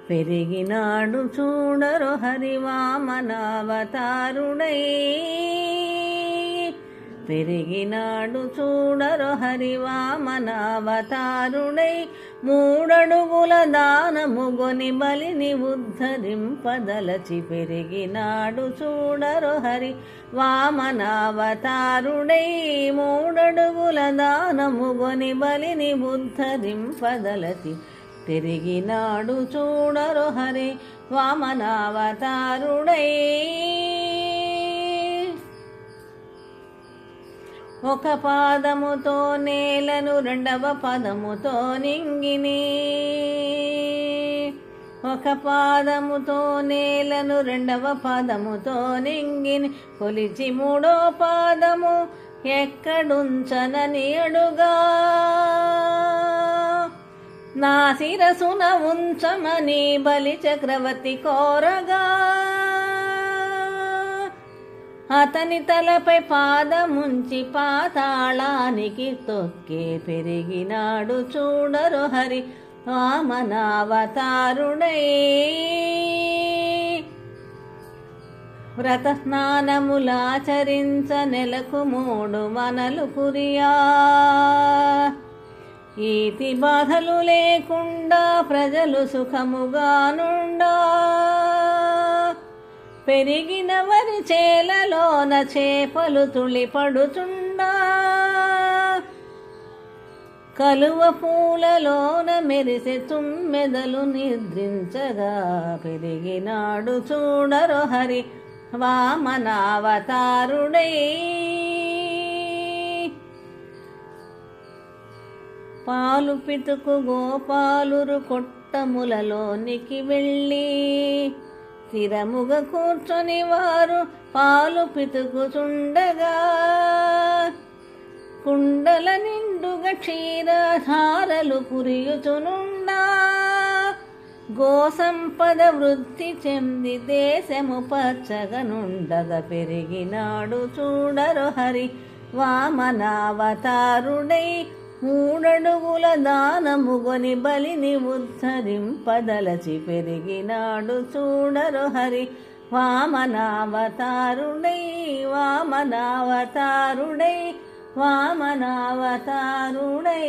పెరిగినాడు చూడరు హరి వామనావతారుడై. పెరిగినాడు చూడరు హరి వామనావతారుడై. మూడడుగుల దానముగొని బలిని ఉద్ధరింపదలచి పెరిగినాడు చూడరు హరి వామనావతారుడై. మూడడుగుల దానముగొని బలిని ఉద్ధరింపదలచి పెరిగినాడు చూడరు హరి వామనావతారుడై. ఒక పాదముతో నేలను రెండవ పదముతో నింగిని. ఒక పాదముతో నేలను రెండవ పదముతో నింగిని. కొలిచి మూడో పాదము ఎక్కడుంచనని అడుగా. నా శిరసున ఉంచమని బలి చక్రవర్తి కోరగా. అతని తలపై పాదముంచి పాతాళానికి తొక్కే పెరిగినాడు చూడరు హరి వామనావతారుడై. వ్రత స్నానములాచరించ నెలకు 3 మనలు కురియా. ఈతి బాధలు లేకుండా ప్రజలు సుఖముగానుండా. పెరిగిన వరి చేలలోన చేపలు తుళిపడుచుండా. కలువ పూలలోన మెరిసే తుమ్మెదలు నిద్రించగా. పెరిగినాడు చూడరు హరి వామనావతారుడై. పాలు పితుకు గోపాలురు కొట్టములలోనికి వెళ్ళి. స్థిరముగా కూర్చొని వారు పాలు పితుకుచుండగా. కుండల నిండుగా క్షీరధారలు కురియుచునుండా. గోసంపద వృద్ధి చెంది దేశము పచ్చగనుండగా. పెరిగినాడు చూడరు హరి వామనావతారుడై. మూడడుగుల దానముగొని బలిని ఉద్ధరింపదలచి పెరిగినాడు చూడరు హరి వామనావతారుడై. వామనావతారుడై. వామనావతారుడై.